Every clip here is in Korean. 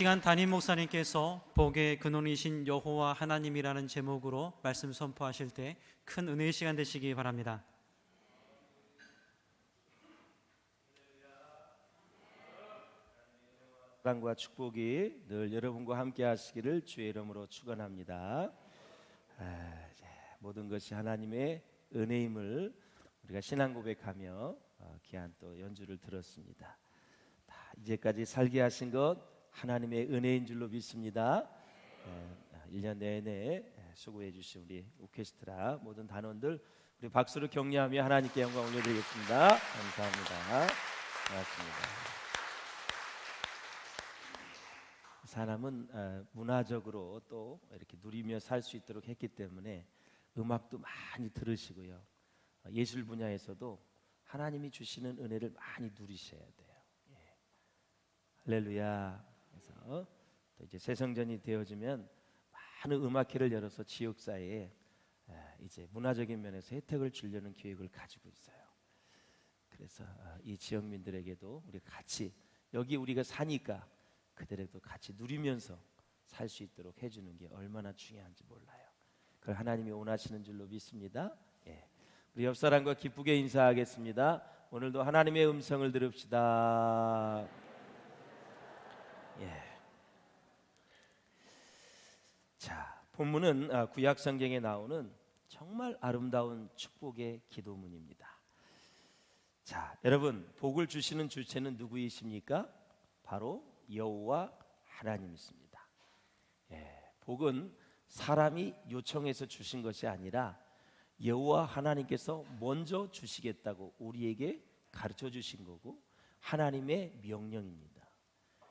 시간 담임 목사님께서 복의 근원이신 여호와 하나님이라는 제목으로 말씀 선포하실 때 큰 은혜의 시간 되시기 바랍니다. 사랑과 축복이 늘 여러분과 함께 하시기를 주의 이름으로 축원합니다. 모든 것이 하나님의 은혜임을 우리가 신앙 고백하며 귀한 또 연주를 들었습니다. 이제까지 살게 하신 것 하나님의 은혜인 줄로 믿습니다. 1년 내내 수고해 주신 우리 오케스트라 모든 단원들 우리 박수로 격려하며 하나님께 영광 올려드리겠습니다. 감사합니다. 고맙습니다. 사람은 문화적으로 또 이렇게 누리며 살 수 있도록 했기 때문에 음악도 많이 들으시고요. 예술 분야에서도 하나님이 주시는 은혜를 많이 누리셔야 돼요. 할렐루야. 그래서 또 이제 새성전이 되어지면 많은 음악회를 열어서 지역사회에 이제 문화적인 면에서 혜택을 주려는 계획을 가지고 있어요. 그래서 이 지역민들에게도 우리 같이 여기 우리가 사니까 그들에도 같이 누리면서 살 수 있도록 해주는 게 얼마나 중요한지 몰라요. 그걸 하나님이 원하시는 줄로 믿습니다. 우리 옆 사람과 기쁘게 인사하겠습니다. 오늘도 하나님의 음성을 들읍시다. 자, 본문은 구약 성경에 나오는 정말 아름다운 축복의 기도문입니다. 자, 여러분, 복을 주시는 주체는 누구이십니까? 바로 여호와 하나님이십니다. 복은 사람이 요청해서 주신 것이 아니라 여호와 하나님께서 먼저 주시겠다고 우리에게 가르쳐 주신 거고 하나님의 명령입니다.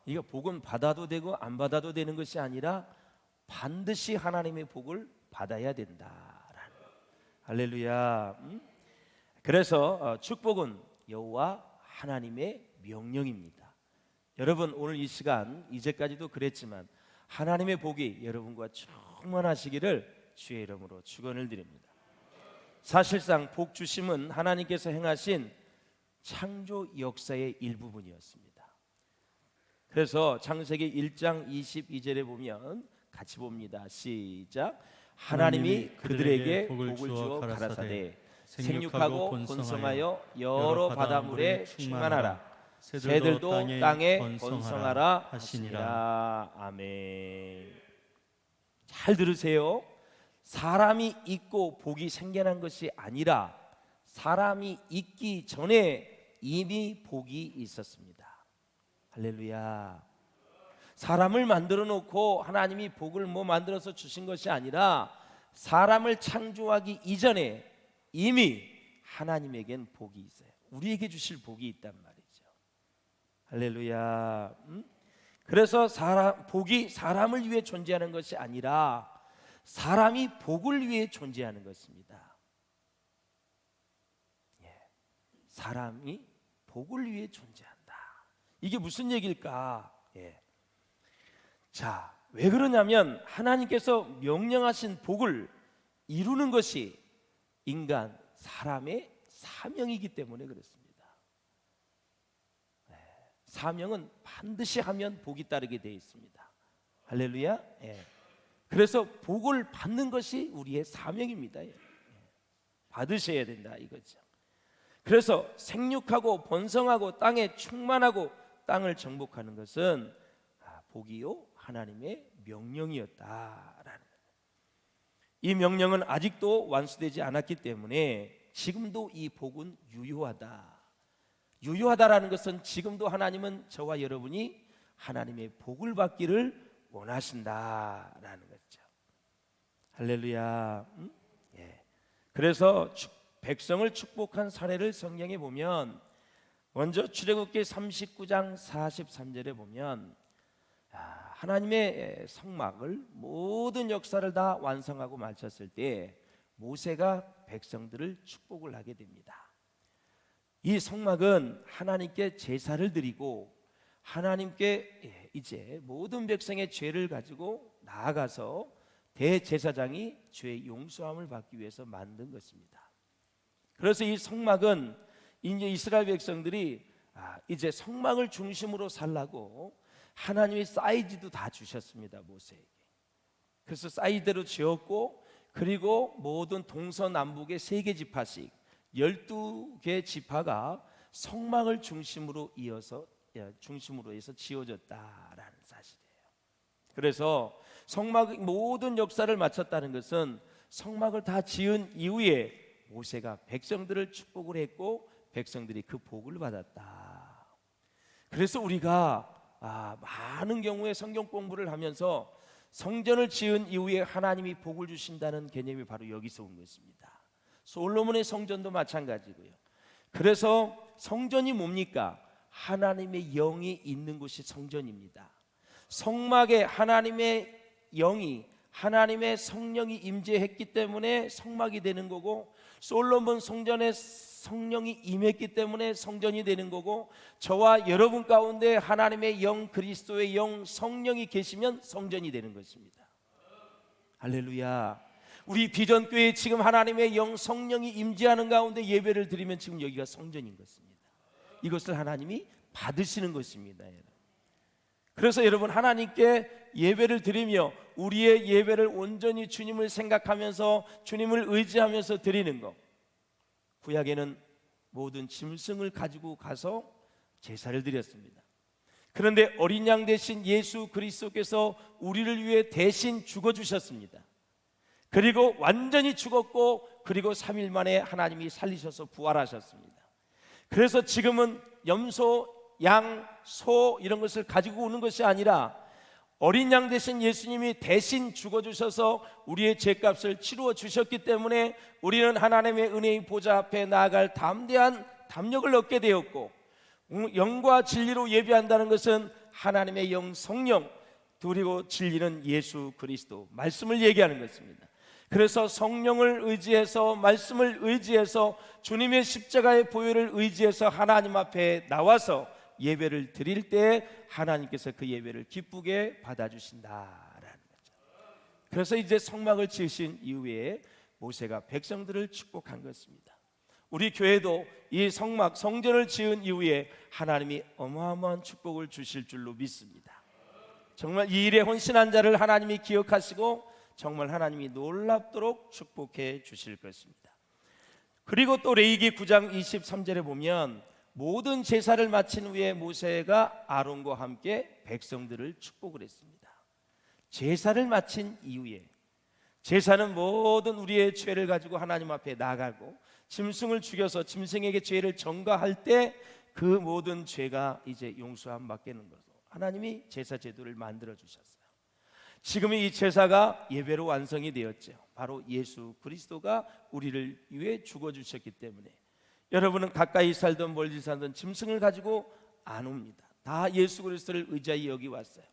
이게 복은 받아도 되고 안 받아도 되는 것이 아니라 반드시 하나님의 복을 받아야 된다라는. 할렐루야. 그래서 축복은 여호와 하나님의 명령입니다. 여러분, 오늘 이 시간 이제까지도 그랬지만 하나님의 복이 여러분과 충만하시기를 주의 이름으로 축원을 드립니다. 사실상 복 주심은 하나님께서 행하신 창조 역사의 일부분이었습니다. 그래서 창세기 1장 22절에 보면 같이 봅니다. 시작. 하나님이 그들에게 복을 주어 가라사대 생육하고 번성하여 여러 바다물에 충만하라. 새들도 땅에 번성하라 하시니라. 아멘. 잘 들으세요. 사람이 있고 복이 생겨난 것이 아니라 사람이 있기 전에 이미 복이 있었습니다. 할렐루야. 사람을 만들어 놓고 하나님이 복을 만들어서 주신 것이 아니라 사람을 창조하기 이전에 이미 하나님에겐 복이 있어요. 우리에게 주실 복이 있단 말이죠. 할렐루야. 그래서 복이 사람을 위해 존재하는 것이 아니라 사람이 복을 위해 존재하는 것입니다. 사람이 복을 위해 존재한다. 이게 무슨 얘기일까? 자, 왜 그러냐면 하나님께서 명령하신 복을 이루는 것이 인간, 사람의 사명이기 때문에 그렇습니다. 사명은 반드시 하면 복이 따르게 되어 있습니다. 할렐루야. 그래서 복을 받는 것이 우리의 사명입니다. 받으셔야 된다 이거죠. 그래서 생육하고 번성하고 땅에 충만하고 땅을 정복하는 것은 복이요 하나님의 명령이었다라는 거예요. 이 명령은 아직도 완수되지 않았기 때문에 지금도 이 복은 유효하다. 유효하다라는 것은 지금도 하나님은 저와 여러분이 하나님의 복을 받기를 원하신다라는 거죠. 할렐루야. 그래서 백성을 축복한 사례를 성경에 보면 먼저 출애굽기 39장 43절에 보면 하나님의 성막을 모든 역사를 다 완성하고 마쳤을 때 모세가 백성들을 축복을 하게 됩니다. 이 성막은 하나님께 제사를 드리고 하나님께 이제 모든 백성의 죄를 가지고 나아가서 대제사장이 죄의 용서함을 받기 위해서 만든 것입니다. 그래서 이 성막은 이제 이스라엘 백성들이 이제 성막을 중심으로 살라고 하나님의 사이즈도 다 주셨습니다, 모세에게. 그래서 사이즈대로 지었고, 그리고 모든 동서남북의 3개 지파씩 12개 지파가 성막을 중심으로 해서 지어졌다라는 사실이에요. 그래서 성막 모든 역사를 마쳤다는 것은 성막을 다 지은 이후에 모세가 백성들을 축복을 했고 백성들이 그 복을 받았다. 그래서 우리가 많은 경우에 성경 공부를 하면서 성전을 지은 이후에 하나님이 복을 주신다는 개념이 바로 여기서 온 것입니다. 솔로몬의 성전도 마찬가지고요. 그래서 성전이 뭡니까? 하나님의 영이 있는 곳이 성전입니다. 성막에 하나님의 영이, 하나님의 성령이 임재했기 때문에 성막이 되는 거고, 솔로몬 성전에 성령이 임했기 때문에 성전이 되는 거고, 저와 여러분 가운데 하나님의 영, 그리스도의 영, 성령이 계시면 성전이 되는 것입니다. 할렐루야. 우리 비전교회에 지금 하나님의 영, 성령이 임재하는 가운데 예배를 드리면 지금 여기가 성전인 것입니다. 이것을 하나님이 받으시는 것입니다. 그래서 여러분, 하나님께 예배를 드리며 우리의 예배를 온전히 주님을 생각하면서 주님을 의지하면서 드리는 것. 구약에는 모든 짐승을 가지고 가서 제사를 드렸습니다. 그런데 어린 양 대신 예수 그리스도께서 우리를 위해 대신 죽어주셨습니다. 그리고 완전히 죽었고, 그리고 3일 만에 하나님이 살리셔서 부활하셨습니다. 그래서 지금은 염소, 양, 소 이런 것을 가지고 오는 것이 아니라 어린 양 대신 예수님이 대신 죽어주셔서 우리의 죄값을 치루어 주셨기 때문에 우리는 하나님의 은혜의 보좌 앞에 나아갈 담대한 담력을 얻게 되었고, 영과 진리로 예배한다는 것은 하나님의 영, 성령, 그리고 진리는 예수 그리스도, 말씀을 얘기하는 것입니다. 그래서 성령을 의지해서, 말씀을 의지해서, 주님의 십자가의 보혈을 의지해서 하나님 앞에 나와서 예배를 드릴 때 하나님께서 그 예배를 기쁘게 받아주신다라는 거죠. 그래서 이제 성막을 지으신 이후에 모세가 백성들을 축복한 것입니다. 우리 교회도 이 성막, 성전을 지은 이후에 하나님이 어마어마한 축복을 주실 줄로 믿습니다. 정말 이 일에 헌신한 자를 하나님이 기억하시고 정말 하나님이 놀랍도록 축복해 주실 것입니다. 그리고 또 레위기 9장 23절에 보면 모든 제사를 마친 후에 모세가 아론과 함께 백성들을 축복을 했습니다. 제사를 마친 이후에, 제사는 모든 우리의 죄를 가지고 하나님 앞에 나가고 짐승을 죽여서 짐승에게 죄를 전가할 때 그 모든 죄가 이제 용서함 받게는 것으로 하나님이 제사 제도를 만들어 주셨어요. 지금 이 제사가 예배로 완성이 되었죠. 바로 예수 그리스도가 우리를 위해 죽어주셨기 때문에 여러분은 가까이 살든 멀리 살든 짐승을 가지고 안 옵니다. 다 예수 그리스도를 의지하여 여기 왔어요.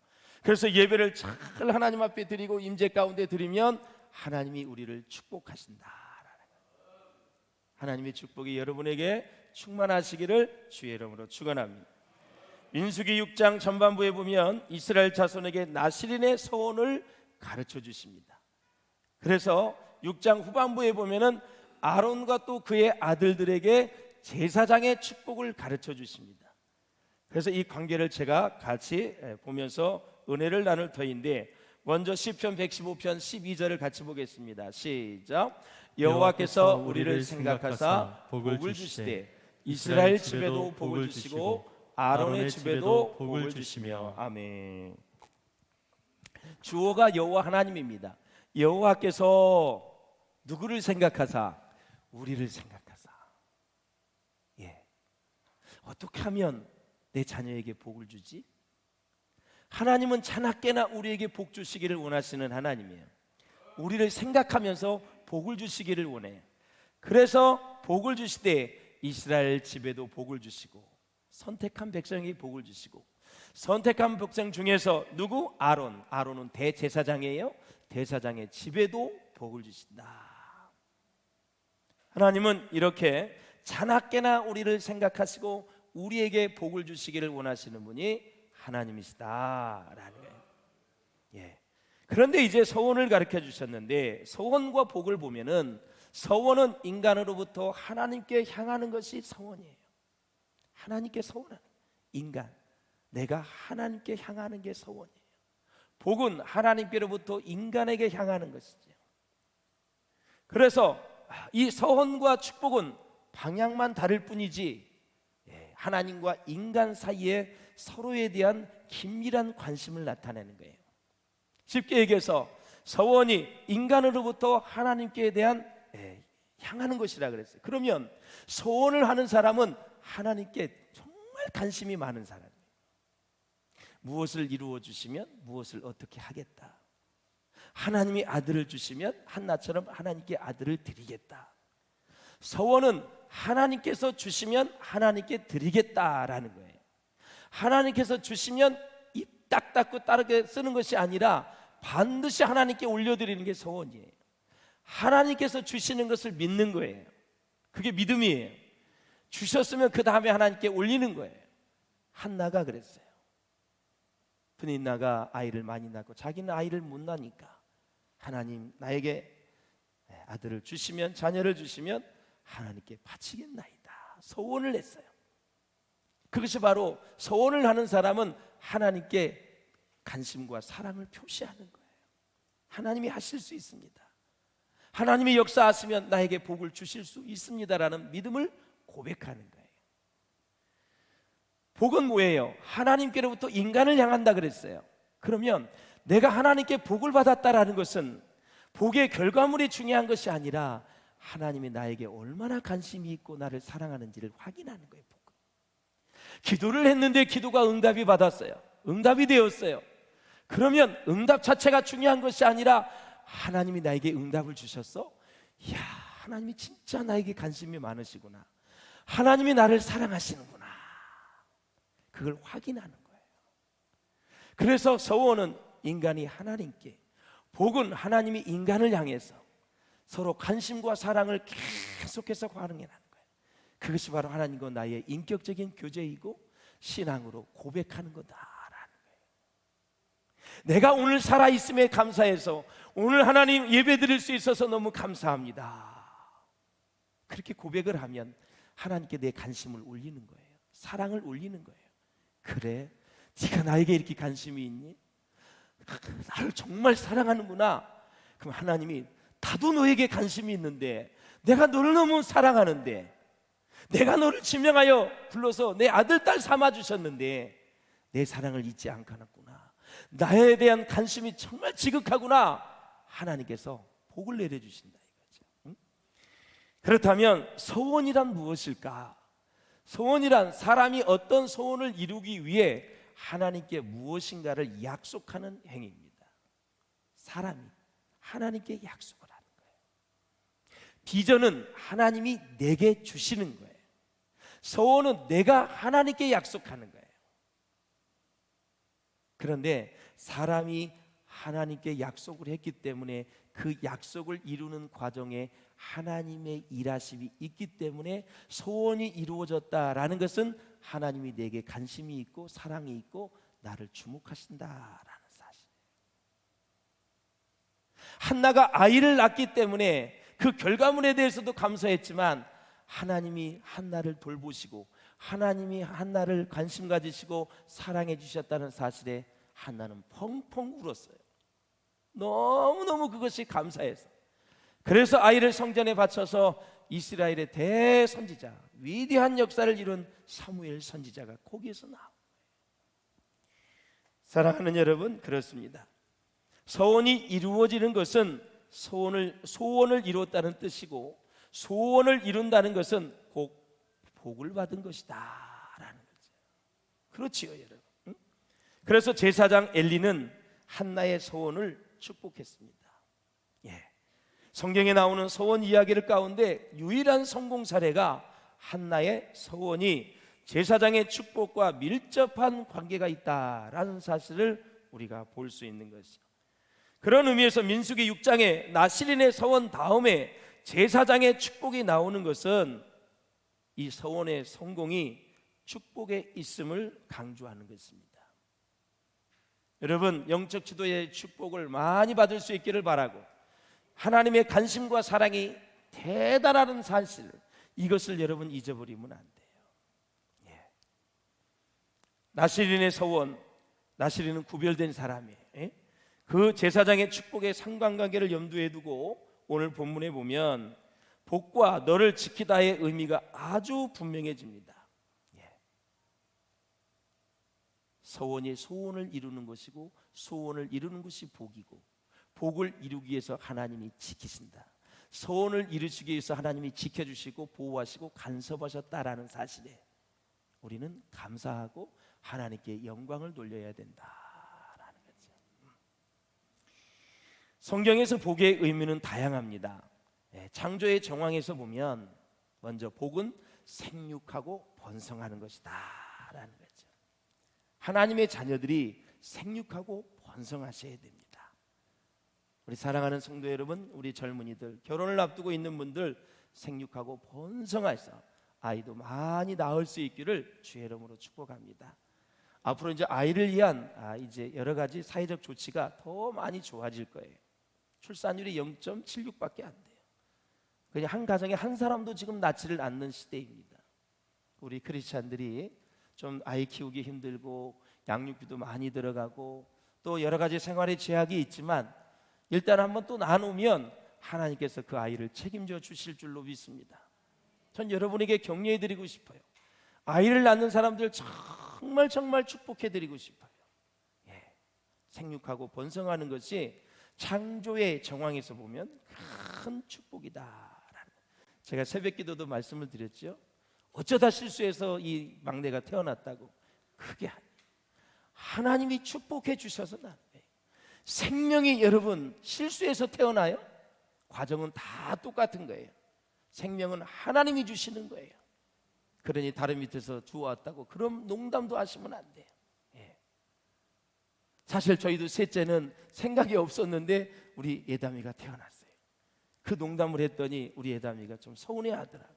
그래서 예배를 잘 하나님 앞에 드리고 임재 가운데 드리면 하나님이 우리를 축복하신다라는 거예요. 하나님의 축복이 여러분에게 충만하시기를 주의 이름으로 축원합니다. 민수기 6장 전반부에 보면 이스라엘 자손에게 나실인의 서원을 가르쳐 주십니다. 그래서 6장 후반부에 보면은 아론과 또 그의 아들들에게 제사장의 축복을 가르쳐 주십니다. 그래서 이 관계를 제가 같이 보면서 은혜를 나눌 터인데, 먼저 시편 115편 12절을 같이 보겠습니다. 시작. 여호와께서 우리를 생각하사 복을 주시되 이스라엘 집에도 복을 주시고 아론의 집에도 복을 주시며. 아멘. 주어가 여호와 하나님입니다. 여호와께서 누구를 생각하사? 우리를 생각하사. 어떻게 하면 내 자녀에게 복을 주지? 하나님은 자나깨나 우리에게 복 주시기를 원하시는 하나님이에요. 우리를 생각하면서 복을 주시기를 원해요. 그래서 복을 주시되 이스라엘 집에도 복을 주시고, 선택한 백성에게 복을 주시고, 선택한 백성 중에서 누구? 아론. 아론은 대제사장이에요. 대사장의 집에도 복을 주신다. 하나님은 이렇게 자나깨나 우리를 생각하시고 우리에게 복을 주시기를 원하시는 분이 하나님이시다라는 거예요. 그런데 이제 서원을 가르쳐 주셨는데, 서원과 복을 보면은 서원은 인간으로부터 하나님께 향하는 것이 서원이에요. 하나님께 서원하는 인간. 내가 하나님께 향하는 게 서원이에요. 복은 하나님께로부터 인간에게 향하는 것이죠. 그래서 이 서원과 축복은 방향만 다를 뿐이지 하나님과 인간 사이에 서로에 대한 긴밀한 관심을 나타내는 거예요. 쉽게 얘기해서 서원이 인간으로부터 하나님께 대한 향하는 것이라 그랬어요. 그러면 서원을 하는 사람은 하나님께 정말 관심이 많은 사람이에요. 무엇을 이루어 주시면 무엇을 어떻게 하겠다. 하나님이 아들을 주시면 한나처럼 하나님께 아들을 드리겠다. 서원은 하나님께서 주시면 하나님께 드리겠다라는 거예요. 하나님께서 주시면 입 딱 닫고 따르게 쓰는 것이 아니라 반드시 하나님께 올려드리는 게 서원이에요. 하나님께서 주시는 것을 믿는 거예요. 그게 믿음이에요. 주셨으면 그 다음에 하나님께 올리는 거예요. 한나가 그랬어요. 브닌나가 아이를 많이 낳고 자기는 아이를 못 낳으니까 하나님 나에게 아들을 주시면, 자녀를 주시면 하나님께 바치겠나이다 서원을 했어요. 그것이 바로 서원을 하는 사람은 하나님께 관심과 사랑을 표시하는 거예요. 하나님이 하실 수 있습니다. 하나님이 역사하시면 나에게 복을 주실 수 있습니다라는 믿음을 고백하는 거예요. 복은 뭐예요? 하나님께로부터 인간을 향한다 그랬어요. 그러면 내가 하나님께 복을 받았다라는 것은 복의 결과물이 중요한 것이 아니라 하나님이 나에게 얼마나 관심이 있고 나를 사랑하는지를 확인하는 거예요. 복은. 기도를 했는데 기도가 응답이 받았어요. 응답이 되었어요. 그러면 응답 자체가 중요한 것이 아니라 하나님이 나에게 응답을 주셨어? 이야, 하나님이 진짜 나에게 관심이 많으시구나. 하나님이 나를 사랑하시는구나. 그걸 확인하는 거예요. 그래서 서원은 인간이 하나님께, 복은 하나님이 인간을 향해서 서로 관심과 사랑을 계속해서 반응해나는 거예요. 그것이 바로 하나님과 나의 인격적인 교제이고 신앙으로 고백하는 거다라는 거예요. 내가 오늘 살아있음에 감사해서 오늘 하나님 예배 드릴 수 있어서 너무 감사합니다. 그렇게 고백을 하면 하나님께 내 관심을 올리는 거예요. 사랑을 올리는 거예요. 그래, 네가 나에게 이렇게 관심이 있니? 나를 정말 사랑하는구나. 그럼 하나님이 나도 너에게 관심이 있는데, 내가 너를 너무 사랑하는데, 내가 너를 지명하여 불러서 내 아들 딸 삼아주셨는데 내 사랑을 잊지 않겠구나. 나에 대한 관심이 정말 지극하구나. 하나님께서 복을 내려주신다 이거죠. 응? 그렇다면 서원이란 무엇일까? 소원이란 사람이 어떤 소원을 이루기 위해 하나님께 무엇인가를 약속하는 행위입니다. 사람이 하나님께 약속을 하는 거예요. 비전은 하나님이 내게 주시는 거예요. 소원은 내가 하나님께 약속하는 거예요. 그런데 사람이 하나님께 약속을 했기 때문에 그 약속을 이루는 과정에 하나님의 일하심이 있기 때문에 소원이 이루어졌다라는 것은 하나님이 내게 관심이 있고 사랑이 있고 나를 주목하신다라는 사실. 한나가 아이를 낳기 때문에 그 결과물에 대해서도 감사했지만 하나님이 한나를 돌보시고 하나님이 한나를 관심 가지시고 사랑해 주셨다는 사실에 한나는 펑펑 울었어요. 너무너무 그것이 감사해서. 그래서 아이를 성전에 바쳐서 이스라엘의 대선지자, 위대한 역사를 이룬 사무엘 선지자가 거기에서 나온 거예요. 사랑하는 여러분, 그렇습니다. 소원이 이루어지는 것은 소원을 이루었다는 뜻이고, 소원을 이룬다는 것은 꼭 복을 받은 것이다 라는 거죠. 그렇지요 여러분. 응? 그래서 제사장 엘리는 한나의 소원을 축복했습니다. 성경에 나오는 소원 이야기를 가운데 유일한 성공 사례가 한나의 소원이 제사장의 축복과 밀접한 관계가 있다라는 사실을 우리가 볼 수 있는 것이죠. 그런 의미에서 민수기 6장에 나실인의 소원 다음에 제사장의 축복이 나오는 것은 이 소원의 성공이 축복에 있음을 강조하는 것입니다. 여러분, 영적 지도의 축복을 많이 받을 수 있기를 바라고, 하나님의 관심과 사랑이 대단하다는 사실, 이것을 여러분 잊어버리면 안 돼요. 나시린의 서원, 나시린은 구별된 사람이에요. 그 제사장의 축복의 상관관계를 염두에 두고 오늘 본문에 보면 복과 너를 지키다의 의미가 아주 분명해집니다. 서원이 소원을 이루는 것이고 소원을 이루는 것이 복이고, 복을 이루기 위해서 하나님이 지키신다. 소원을 이루시기 위해서 하나님이 지켜주시고 보호하시고 간섭하셨다라는 사실에 우리는 감사하고 하나님께 영광을 돌려야 된다라는 거죠. 성경에서 복의 의미는 다양합니다. 창조의 정황에서 보면 먼저 복은 생육하고 번성하는 것이다라는 거죠. 하나님의 자녀들이 생육하고 번성하셔야 됩니다. 우리 사랑하는 성도 여러분, 우리 젊은이들, 결혼을 앞두고 있는 분들 생육하고 번성하셔서 아이도 많이 낳을 수 있기를 주의 이름으로 축복합니다. 앞으로 이제 아이를 위한 이제 여러 가지 사회적 조치가 더 많이 좋아질 거예요. 출산율이 0.76밖에 안 돼요. 그냥 한 가정에 한 사람도 지금 낳지를 않는 시대입니다. 우리 크리스찬들이 좀 아이 키우기 힘들고 양육비도 많이 들어가고 또 여러 가지 생활의 제약이 있지만 일단 한번 또 나누면 하나님께서 그 아이를 책임져 주실 줄로 믿습니다. 전 여러분에게 격려해 드리고 싶어요. 아이를 낳는 사람들 정말 축복해 드리고 싶어요. 생육하고 번성하는 것이 창조의 정황에서 보면 큰 축복이다. 제가 새벽기도도 말씀을 드렸죠. 어쩌다 실수해서 이 막내가 태어났다고. 그게 하나님이 축복해 주셔서 나는 거예요. 생명이 여러분 실수해서 태어나요? 과정은 다 똑같은 거예요. 생명은 하나님이 주시는 거예요. 그러니 다른 밑에서 주워왔다고 그럼 농담도 하시면 안 돼요. 사실 저희도 셋째는 생각이 없었는데 우리 예담이가 태어났어요. 그 농담을 했더니 우리 예담이가 좀 서운해하더라고요.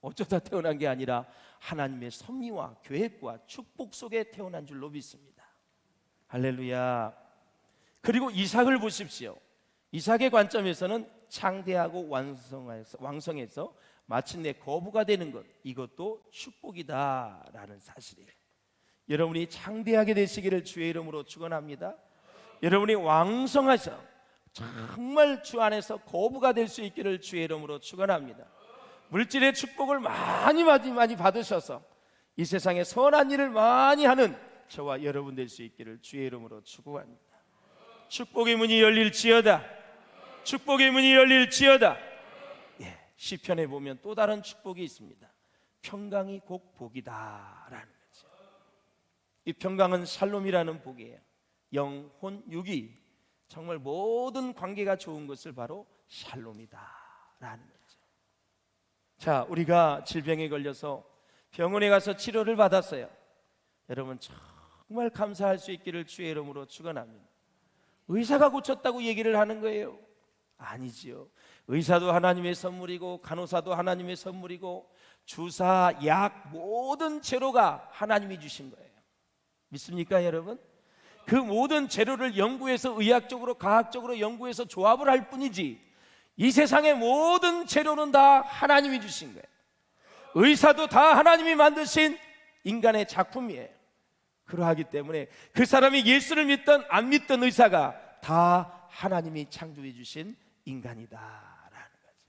어쩌다 태어난 게 아니라 하나님의 섭리와 계획과 축복 속에 태어난 줄로 믿습니다. 할렐루야. 그리고 이삭을 보십시오. 이삭의 관점에서는 창대하고 왕성해서 마침내 거부가 되는 것, 이것도 축복이다라는 사실이에요. 여러분이 창대하게 되시기를 주의 이름으로 축원합니다. 여러분이 왕성하셔 정말 주 안에서 거부가 될 수 있기를 주의 이름으로 축원합니다. 물질의 축복을 많이 받으셔서 이 세상에 선한 일을 많이 하는 저와 여러분 될 수 있기를 주의 이름으로 축원합니다. 축복의 문이 열릴지어다. 축복의 문이 열릴지어다. 시편에 보면 또 다른 축복이 있습니다. 평강이 곧 복이다라는 거죠. 이 평강은 샬롬이라는 복이에요. 영혼 육이 정말 모든 관계가 좋은 것을 바로 샬롬이다라는 거죠. 자, 우리가 질병에 걸려서 병원에 가서 치료를 받았어요. 여러분 정말 감사할 수 있기를 주의 이름으로 축원합니다. 의사가 고쳤다고 얘기를 하는 거예요? 아니지요. 의사도 하나님의 선물이고 간호사도 하나님의 선물이고 주사, 약 모든 재료가 하나님이 주신 거예요. 믿습니까 여러분? 그 모든 재료를 연구해서 의학적으로 과학적으로 연구해서 조합을 할 뿐이지 이 세상의 모든 재료는 다 하나님이 주신 거예요. 의사도 다 하나님이 만드신 인간의 작품이에요. 그러하기 때문에 그 사람이 예수를 믿든 안 믿든 의사가 다 하나님이 창조해 주신 인간이다라는 거죠.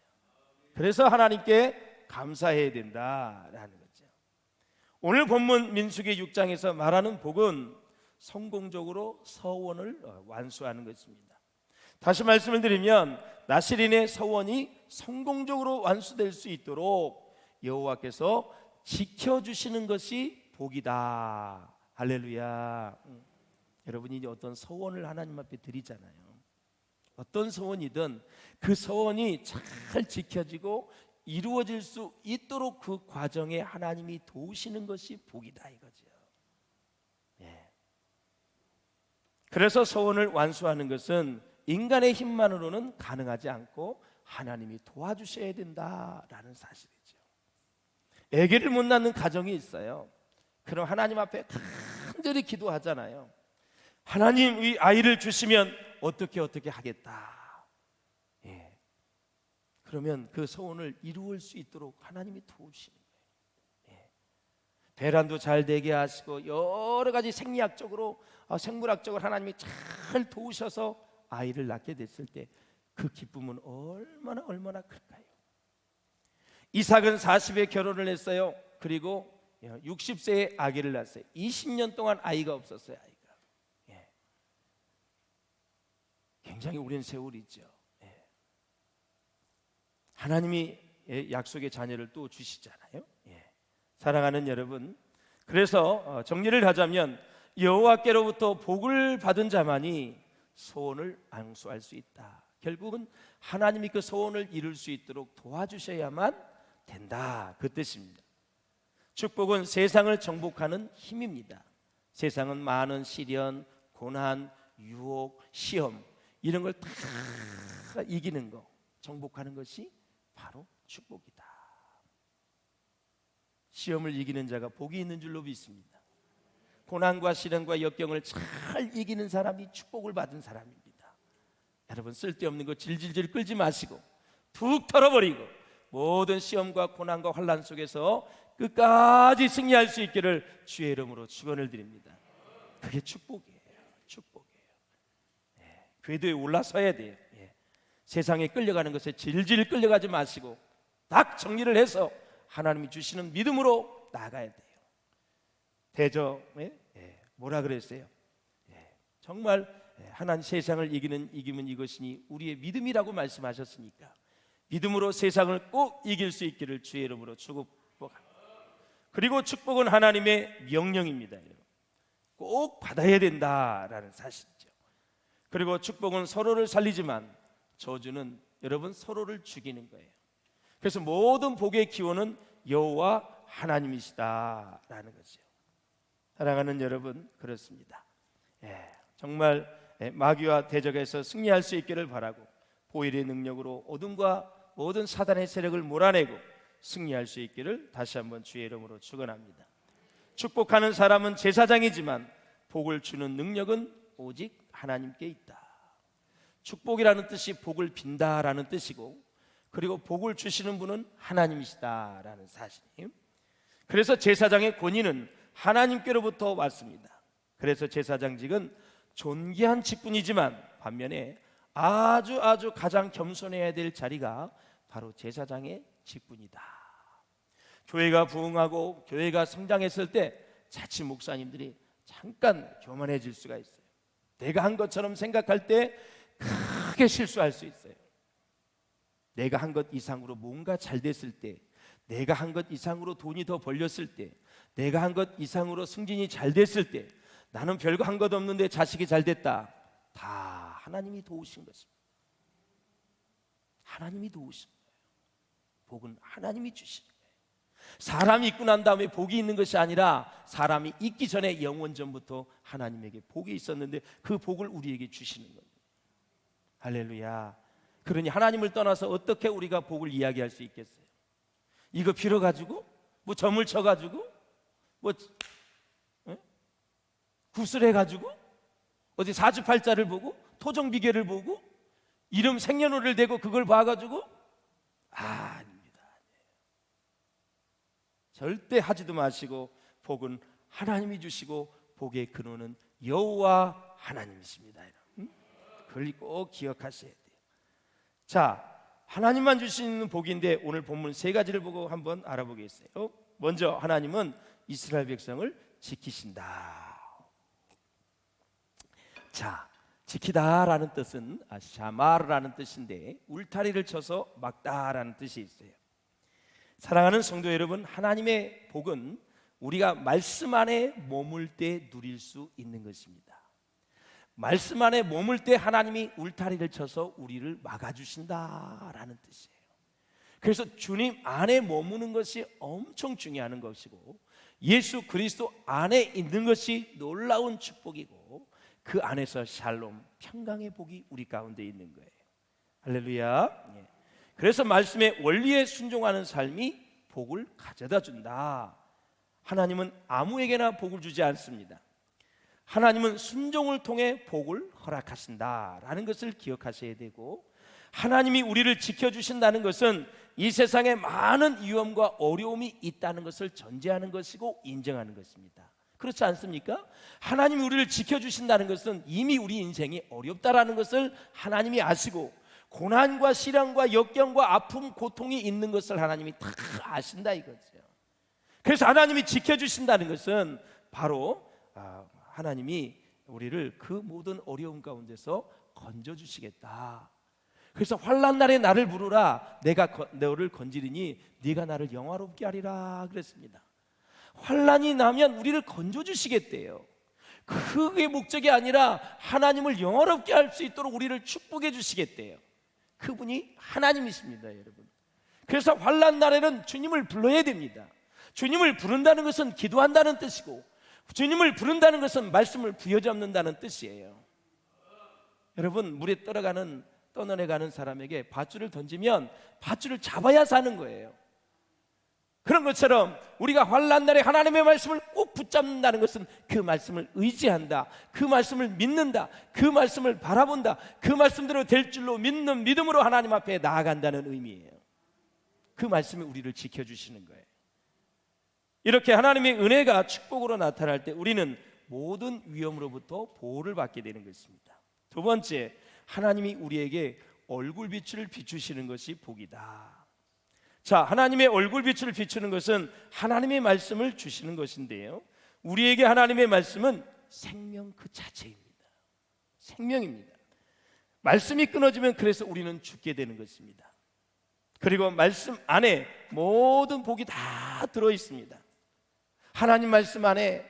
그래서 하나님께 감사해야 된다라는 거죠. 오늘 본문 민수기 6장에서 말하는 복은 성공적으로 서원을 완수하는 것입니다. 다시 말씀을 드리면 나시린의 서원이 성공적으로 완수될 수 있도록 여호와께서 지켜주시는 것이 복이다. 할렐루야. 여러분이 이제 어떤 서원을 하나님 앞에 드리잖아요. 어떤 서원이든 그 서원이 잘 지켜지고 이루어질 수 있도록 그 과정에 하나님이 도우시는 것이 복이다 이거죠. 그래서 서원을 완수하는 것은 인간의 힘만으로는 가능하지 않고 하나님이 도와주셔야 된다라는 사실이죠. 아기를 못 낳는 가정이 있어요. 그럼 하나님 앞에 간절히 기도하잖아요. 하나님 이 아이를 주시면 어떻게 하겠다. 그러면 그 소원을 이루을 수 있도록 하나님이 도우시는 거예요. 배란도 잘 되게 하시고 여러 가지 생리학적으로 생물학적으로 하나님이 잘 도우셔서 아이를 낳게 됐을 때 그 기쁨은 얼마나 클까요? 이삭은 40에 결혼을 했어요. 그리고 60세에 아기를 낳았어요. 20년 동안 아이가 없었어요. 아이가. 굉장히 오랜 세월이죠. 하나님이 약속의 자녀를 또 주시잖아요. 사랑하는 여러분, 그래서 정리를 하자면 여호와께로부터 복을 받은 자만이 소원을 앙수할 수 있다. 결국은 하나님이 그 소원을 이룰 수 있도록 도와주셔야만 된다, 그 뜻입니다. 축복은 세상을 정복하는 힘입니다. 세상은 많은 시련, 고난, 유혹, 시험 이런 걸 다 이기는 거, 정복하는 것이 바로 축복이다. 시험을 이기는 자가 복이 있는 줄로 믿습니다. 고난과 시련과 역경을 잘 이기는 사람이 축복을 받은 사람입니다. 여러분, 쓸데없는 거 질질질 끌지 마시고 툭 털어버리고 모든 시험과 고난과 환난 속에서 끝까지 승리할 수 있기를 주의 이름으로 축원을 드립니다. 그게 축복이에요. 축복이에요. 궤도에 올라서야 돼요. 세상에 끌려가는 것에 질질 끌려가지 마시고 딱 정리를 해서 하나님이 주시는 믿음으로 나아가야 돼요. 대저에 뭐라 그랬어요? 정말 하나님 세상을 이기면 이것이니 우리의 믿음이라고 말씀하셨으니까 믿음으로 세상을 꼭 이길 수 있기를 주의 이름으로 축복합니다. 그리고 축복은 하나님의 명령입니다. 꼭 받아야 된다라는 사실이죠. 그리고 축복은 서로를 살리지만 저주는 여러분 서로를 죽이는 거예요. 그래서 모든 복의 기원은 여호와 하나님이시다라는 거죠. 사랑하는 여러분, 그렇습니다. 정말 마귀와 대적에서 승리할 수 있기를 바라고 보혈의 능력으로 어둠과 모든 사단의 세력을 몰아내고 승리할 수 있기를 다시 한번 주의 이름으로 축원합니다. 축복하는 사람은 제사장이지만 복을 주는 능력은 오직 하나님께 있다. 축복이라는 뜻이 복을 빈다라는 뜻이고, 그리고 복을 주시는 분은 하나님이시다라는 사실이에요. 그래서 제사장의 권위는 하나님께로부터 왔습니다. 그래서 제사장직은 존귀한 직분이지만 반면에 아주 가장 겸손해야 될 자리가 바로 제사장의 직분이다. 교회가 부흥하고 교회가 성장했을 때 자칫 목사님들이 잠깐 교만해질 수가 있어요. 내가 한 것처럼 생각할 때 크게 실수할 수 있어요. 내가 한 것 이상으로 뭔가 잘 됐을 때, 내가 한 것 이상으로 돈이 더 벌렸을 때, 내가 한 것 이상으로 승진이 잘 됐을 때, 나는 별거 한 것 없는데 자식이 잘 됐다. 다 하나님이 도우신 것입니다. 하나님이 도우신 거예요. 복은 하나님이 주시는 거예요. 사람이 있고 난 다음에 복이 있는 것이 아니라 사람이 있기 전에 영원 전부터 하나님에게 복이 있었는데 그 복을 우리에게 주시는 거예요. 할렐루야. 그러니 하나님을 떠나서 어떻게 우리가 복을 이야기할 수 있겠어요? 이거 빌어가지고 뭐 점을 쳐가지고 뭐 구슬해가지고 어디 사주팔자를 보고 토정비계를 보고 이름 생년월일 대고 그걸 봐가지고 아닙니다. 절대 하지도 마시고 복은 하나님이 주시고 복의 근원은 여호와 하나님이십니다. 그걸 꼭 기억하셔야 돼요. 자, 하나님만 주시는 복인데 오늘 본문 세 가지를 보고 한번 알아보겠어요. 먼저 하나님은 이스라엘 백성을 지키신다. 자, 지키다라는 뜻은 샤마르라는 뜻인데 울타리를 쳐서 막다라는 뜻이 있어요. 사랑하는 성도 여러분, 하나님의 복은 우리가 말씀 안에 머물 때 누릴 수 있는 것입니다. 말씀 안에 머물 때 하나님이 울타리를 쳐서 우리를 막아주신다라는 뜻이에요. 그래서 주님 안에 머무는 것이 엄청 중요한 것이고 예수 그리스도 안에 있는 것이 놀라운 축복이고 그 안에서 샬롬, 평강의 복이 우리 가운데 있는 거예요. 할렐루야. 그래서 말씀의 원리에 순종하는 삶이 복을 가져다 준다. 하나님은 아무에게나 복을 주지 않습니다. 하나님은 순종을 통해 복을 허락하신다라는 것을 기억하셔야 되고, 하나님이 우리를 지켜주신다는 것은 이 세상에 많은 위험과 어려움이 있다는 것을 전제하는 것이고 인정하는 것입니다. 그렇지 않습니까? 하나님이 우리를 지켜주신다는 것은 이미 우리 인생이 어렵다라는 것을 하나님이 아시고, 고난과 시련과 역경과 아픔, 고통이 있는 것을 하나님이 다 아신다 이거죠. 그래서 하나님이 지켜주신다는 것은 바로 하나님이 우리를 그 모든 어려움 가운데서 건져주시겠다. 그래서 환난 날에 나를 부르라, 내가 너를 건지리니 네가 나를 영화롭게 하리라 그랬습니다. 환난이 나면 우리를 건져주시겠대요. 그게 목적이 아니라 하나님을 영화롭게 할 수 있도록 우리를 축복해 주시겠대요. 그분이 하나님이십니다, 여러분. 그래서 환난 날에는 주님을 불러야 됩니다. 주님을 부른다는 것은 기도한다는 뜻이고, 주님을 부른다는 것은 말씀을 부여잡는다는 뜻이에요. 여러분, 물에 떠내려가는 사람에게 밧줄을 던지면 밧줄을 잡아야 사는 거예요. 그런 것처럼 우리가 환난 날에 하나님의 말씀을 꼭 붙잡는다는 것은 그 말씀을 의지한다, 그 말씀을 믿는다, 그 말씀을 바라본다, 그 말씀대로 될 줄로 믿는 믿음으로 하나님 앞에 나아간다는 의미예요. 그 말씀이 우리를 지켜주시는 거예요. 이렇게 하나님의 은혜가 축복으로 나타날 때 우리는 모든 위험으로부터 보호를 받게 되는 것입니다. 두 번째, 하나님이 우리에게 얼굴빛을 비추시는 것이 복이다. 자, 하나님의 얼굴빛을 비추는 것은 하나님의 말씀을 주시는 것인데요, 우리에게 하나님의 말씀은 생명 그 자체입니다. 생명입니다. 말씀이 끊어지면 그래서 우리는 죽게 되는 것입니다. 그리고 말씀 안에 모든 복이 다 들어있습니다. 하나님 말씀 안에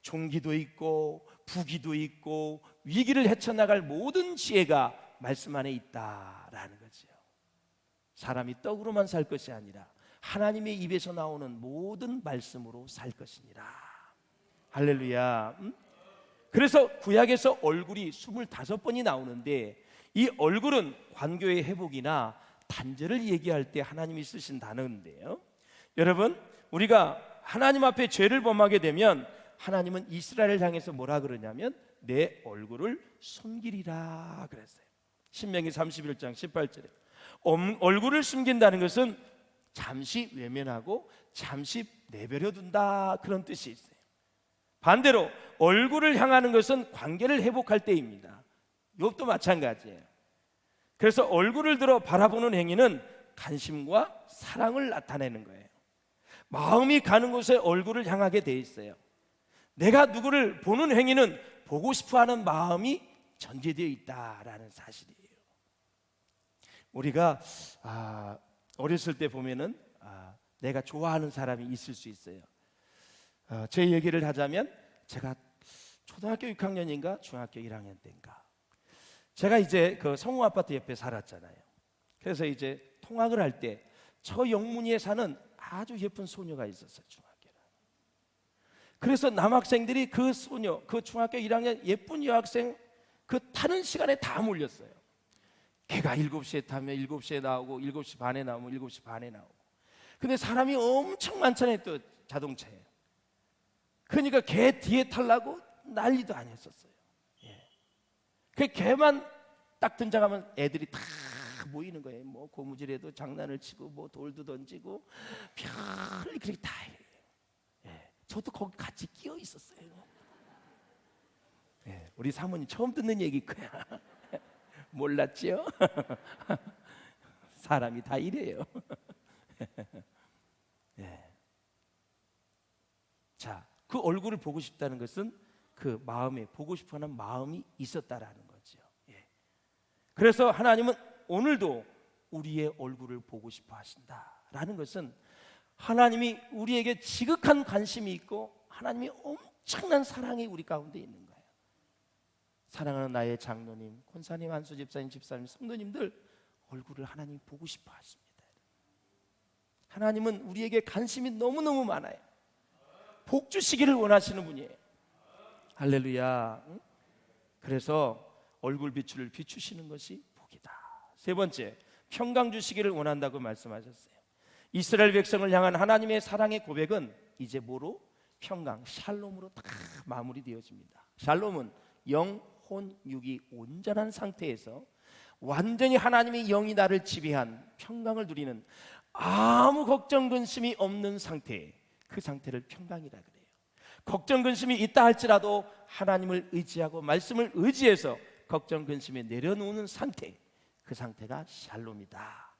종기도 있고 부귀도 있고 위기를 헤쳐나갈 모든 지혜가 말씀 안에 있다라는 거죠. 사람이 떡으로만 살 것이 아니라 하나님의 입에서 나오는 모든 말씀으로 살 것이니라. 할렐루야. 그래서 구약에서 얼굴이 25번이 나오는데, 이 얼굴은 관교의 회복이나 단절을 얘기할 때 하나님이 쓰신 단어인데요, 여러분, 우리가 하나님 앞에 죄를 범하게 되면 하나님은 이스라엘을 향해서 뭐라 그러냐면 내 얼굴을 숨기리라 그랬어요. 신명기 31장 18절에 얼굴을 숨긴다는 것은 잠시 외면하고 잠시 내버려 둔다, 그런 뜻이 있어요. 반대로 얼굴을 향하는 것은 관계를 회복할 때입니다. 욥도 마찬가지예요. 그래서 얼굴을 들어 바라보는 행위는 관심과 사랑을 나타내는 거예요. 마음이 가는 곳에 얼굴을 향하게 돼 있어요. 내가 누구를 보는 행위는 보고 싶어하는 마음이 전제되어 있다라는 사실이에요. 우리가 어렸을 때 보면은 내가 좋아하는 사람이 있을 수 있어요. 제 얘기를 하자면 제가 초등학교 6학년인가 중학교 1학년 때인가, 제가 이제 그 성우 아파트 옆에 살았잖아요. 그래서 이제 통학을 할 때 저 영문이에 사는 아주 예쁜 소녀가 있었어요, 중학교에. 그래서 남학생들이 그 소녀, 그 중학교 1학년 예쁜 여학생 그 타는 시간에 다 몰렸어요. 걔가 7시에 타면 7시에 나오고 7시 반에 나오면 7시 반에 나오고. 근데 사람이 엄청 많잖아요, 또 자동차에. 그러니까 걔 뒤에 타려고 난리도 아니었었어요. 그 걔만 딱 등장하면 애들이 다 모이는 거예요. 뭐 고무줄에도 장난을 치고 뭐 돌도 던지고 별이 그렇게 다 해요. 저도 거기 같이 끼어 있었어요. 우리 사모님 처음 듣는 얘기일 거야. 몰랐죠? 사람이 다 이래요. 자, 그 얼굴을 보고 싶다는 것은 그 마음에 보고 싶어하는 마음이 있었다라는 거죠. 그래서 하나님은 오늘도 우리의 얼굴을 보고 싶어 하신다라는 것은 하나님이 우리에게 지극한 관심이 있고 하나님이 엄청난 사랑이 우리 가운데 있는 거예요. 사랑하는 나의 장로님, 권사님, 한수 집사님, 집사님, 성도님들 얼굴을 하나님이 보고 싶어 하십니다. 하나님은 우리에게 관심이 너무너무 많아요. 복 주시기를 원하시는 분이에요. 할렐루야. 그래서 얼굴 빛을 비추시는 것이 복이다. 세 번째, 평강 주시기를 원한다고 말씀하셨어요. 이스라엘 백성을 향한 하나님의 사랑의 고백은 이제 뭐로? 평강, 샬롬으로 다 마무리되어집니다. 샬롬은 영, 혼, 육이 온전한 상태에서 완전히 하나님의 영이 나를 지배한 평강을 누리는 아무 걱정 근심이 없는 상태, 그 상태를 평강이라 그래요. 걱정 근심이 있다 할지라도 하나님을 의지하고 말씀을 의지해서 걱정 근심에 내려놓는 상태, 그 상태가 샬롬이다.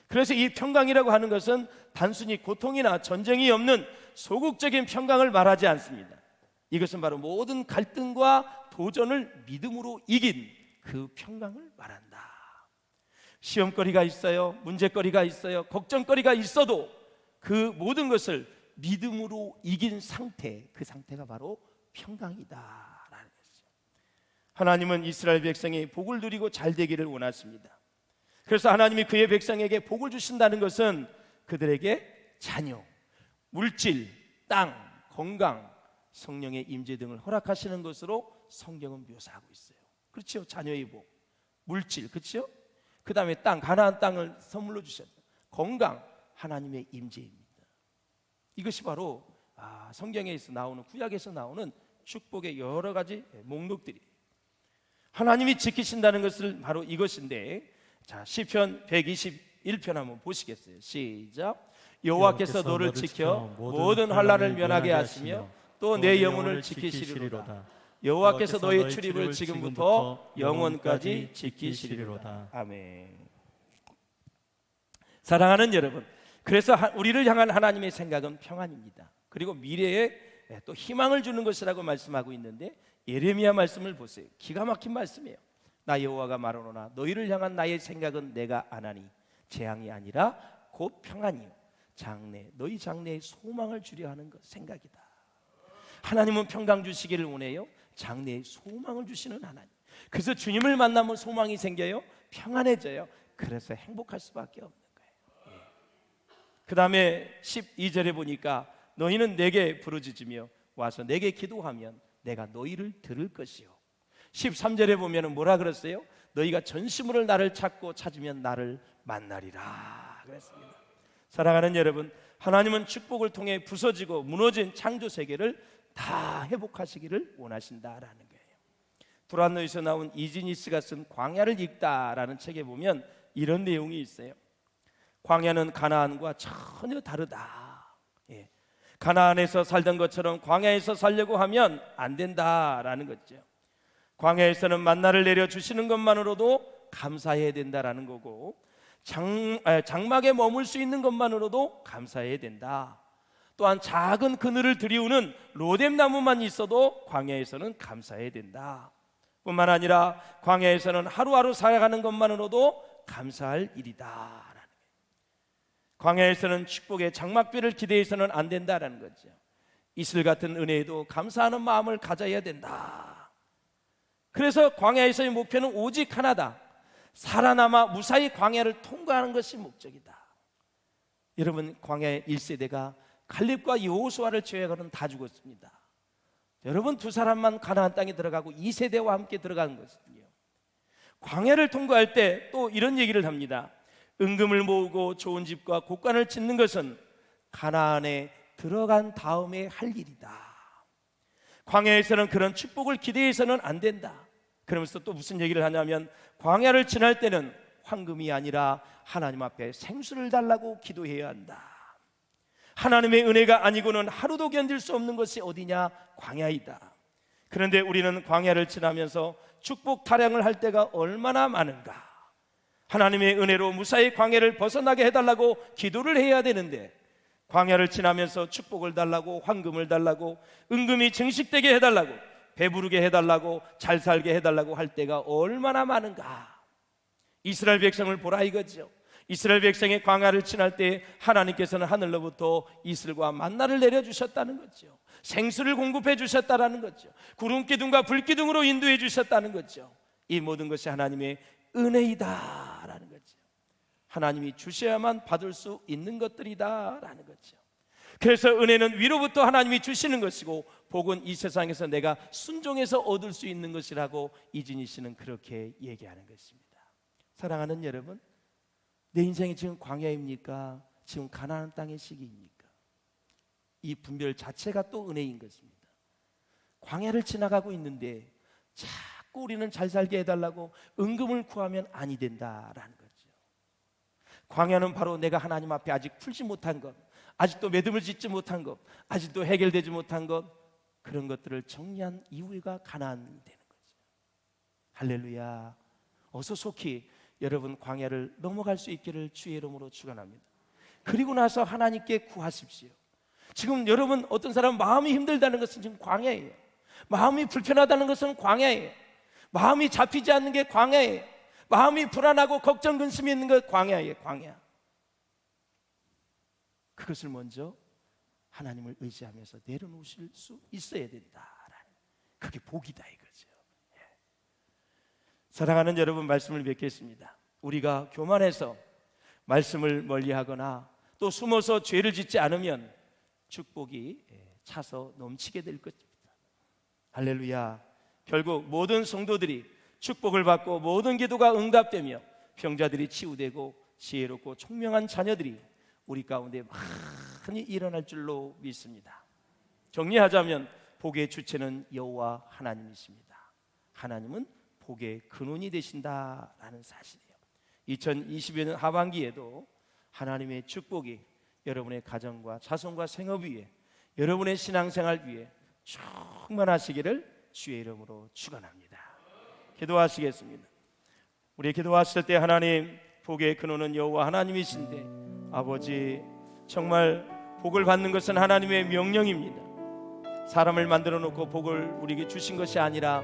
그래서 이 평강이라고 하는 것은 단순히 고통이나 전쟁이 없는 소극적인 평강을 말하지 않습니다. 이것은 바로 모든 갈등과 도전을 믿음으로 이긴 그 평강을 말한다. 시험거리가 있어요, 문제거리가 있어요, 걱정거리가 있어도 그 모든 것을 믿음으로 이긴 상태, 그 상태가 바로 평강이다라는 것이죠. 하나님은 이스라엘 백성이 복을 누리고 잘 되기를 원하십니다. 그래서 하나님이 그의 백성에게 복을 주신다는 것은 그들에게 자녀, 물질, 땅, 건강, 성령의 임재 등을 허락하시는 것으로 성경은 묘사하고 있어요. 그렇죠? 자녀의 복, 물질, 그렇죠? 그 다음에 땅, 가나안 땅을 선물로 주셨다. 건강, 하나님의 임재입니다. 이것이 바로 성경에서 나오는, 구약에서 나오는 축복의 여러 가지 목록들이에요. 하나님이 지키신다는 것을 바로 이것인데, 자, 시편 121편 한번 보시겠어요? 시작. 여호와께서 너를 지켜 모든 환난을 면하게 하시며 또 내 영혼을 지키시리로다. 여호와께서 너의 출입을 지금부터 영원까지 지키시리로다. 아멘. 사랑하는 여러분, 그래서 우리를 향한 하나님의 생각은 평안입니다. 그리고 미래에 또 희망을 주는 것이라고 말씀하고 있는데, 예레미야 말씀을 보세요. 기가 막힌 말씀이에요. 나 여호와가 말하노라 너희를 향한 나의 생각은 내가 아나니 재앙이 아니라 곧 평안이요 장래, 너희 장래에 소망을 주려 하는 것 생각이다. 하나님은 평강 주시기를 원해요. 장래에 소망을 주시는 하나님. 그래서 주님을 만나면 소망이 생겨요, 평안해져요. 그래서 행복할 수밖에 없는 거예요. 그 다음에 12절에 보니까 너희는 내게 부르짖으며 와서 내게 기도하면 내가 너희를 들을 것이요. 13절에 보면 뭐라 그랬어요? 너희가 전심으로 나를 찾고 찾으면 나를 만나리라 그랬습니다. 사랑하는 여러분, 하나님은 축복을 통해 부서지고 무너진 창조 세계를 다 회복하시기를 원하신다라는 거예요. 브란노에서 나온 이지니스가 쓴 광야를 읽다라는 책에 보면 이런 내용이 있어요. 광야는 가나안과 전혀 다르다. 가나안에서 살던 것처럼 광야에서 살려고 하면 안 된다라는 거죠. 광야에서는 만나를 내려주시는 것만으로도 감사해야 된다라는 거고, 장막에 머물 수 있는 것만으로도 감사해야 된다. 또한 작은 그늘을 들이우는 로뎀나무만 있어도 광야에서는 감사해야 된다. 뿐만 아니라 광야에서는 하루하루 살아가는 것만으로도 감사할 일이다. 광야에서는 축복의 장막비를 기대해서는 안 된다라는 거죠. 이슬 같은 은혜에도 감사하는 마음을 가져야 된다. 그래서 광야에서의 목표는 오직 하나다. 살아남아 무사히 광야를 통과하는 것이 목적이다. 여러분, 광야의 1세대가 갈렙과 여호수아를 제외하고는 다 죽었습니다. 여러분, 두 사람만 가나안 땅에 들어가고 2세대와 함께 들어가는 것이요. 광야를 통과할 때 또 이런 얘기를 합니다. 은금을 모으고 좋은 집과 곡관을 짓는 것은 가나안에 들어간 다음에 할 일이다. 광야에서는 그런 축복을 기대해서는 안 된다. 그러면서 또 무슨 얘기를 하냐면, 광야를 지날 때는 황금이 아니라 하나님 앞에 생수를 달라고 기도해야 한다. 하나님의 은혜가 아니고는 하루도 견딜 수 없는 것이 어디냐? 광야이다. 그런데 우리는 광야를 지나면서 축복 타령을 할 때가 얼마나 많은가? 하나님의 은혜로 무사히 광야를 벗어나게 해달라고 기도를 해야 되는데, 광야를 지나면서 축복을 달라고, 황금을 달라고, 은금이 증식되게 해달라고, 배부르게 해달라고, 잘 살게 해달라고 할 때가 얼마나 많은가? 이스라엘 백성을 보라 이거죠. 이스라엘 백성의 광야를 지날 때 하나님께서는 하늘로부터 이슬과 만나를 내려주셨다는 거죠. 생수를 공급해 주셨다는 거죠. 구름 기둥과 불 기둥으로 인도해 주셨다는 거죠. 이 모든 것이 하나님의 은혜이다라는 거죠. 하나님이 주셔야만 받을 수 있는 것들이다라는 거죠. 그래서 은혜는 위로부터 하나님이 주시는 것이고, 복은 이 세상에서 내가 순종해서 얻을 수 있는 것이라고 이진희 씨는 그렇게 얘기하는 것입니다. 사랑하는 여러분, 내 인생이 지금 광야입니까? 지금 가나안 땅의 시기입니까? 이 분별 자체가 또 은혜인 것입니다. 광야를 지나가고 있는데 자꾸 우리는 잘 살게 해달라고 은금을 구하면 아니 된다라는 거죠. 광야는 바로 내가 하나님 앞에 아직 풀지 못한 것, 아직도 매듭을 짓지 못한 것, 아직도 해결되지 못한 것, 그런 것들을 정리한 이후가 가나안이 되는 거죠. 할렐루야. 어서 속히 여러분 광야를 넘어갈 수 있기를 주의 이름으로 축원합니다. 그리고 나서 하나님께 구하십시오. 지금 여러분 어떤 사람은 마음이 힘들다는 것은 지금 광야예요. 마음이 불편하다는 것은 광야예요. 마음이 잡히지 않는 게 광야예요. 마음이 불안하고 걱정 근심이 있는 것 광야예요. 광야. 그것을 먼저 하나님을 의지하면서 내려놓으실 수 있어야 된다라는, 그게 복이다 이거죠. 사랑하는 여러분, 말씀을 뵙겠습니다. 우리가 교만해서 말씀을 멀리하거나 또 숨어서 죄를 짓지 않으면 축복이 차서 넘치게 될 것입니다. 할렐루야. 결국 모든 성도들이 축복을 받고 모든 기도가 응답되며 병자들이 치유되고 지혜롭고 총명한 자녀들이 우리 가운데 많이 일어날 줄로 믿습니다. 정리하자면 복의 주체는 여호와 하나님이십니다. 하나님은 복의 근원이 되신다라는 사실이에요. 2020년 하반기에도 하나님의 축복이 여러분의 가정과 자손과 생업 위에, 여러분의 신앙생활 위에 충만하시기를 주의 이름으로 축원합니다. 기도하시겠습니다. 우리 기도하실 때 하나님, 복의 근원은 여호와 하나님이신데 아버지, 정말 복을 받는 것은 하나님의 명령입니다. 사람을 만들어 놓고 복을 우리에게 주신 것이 아니라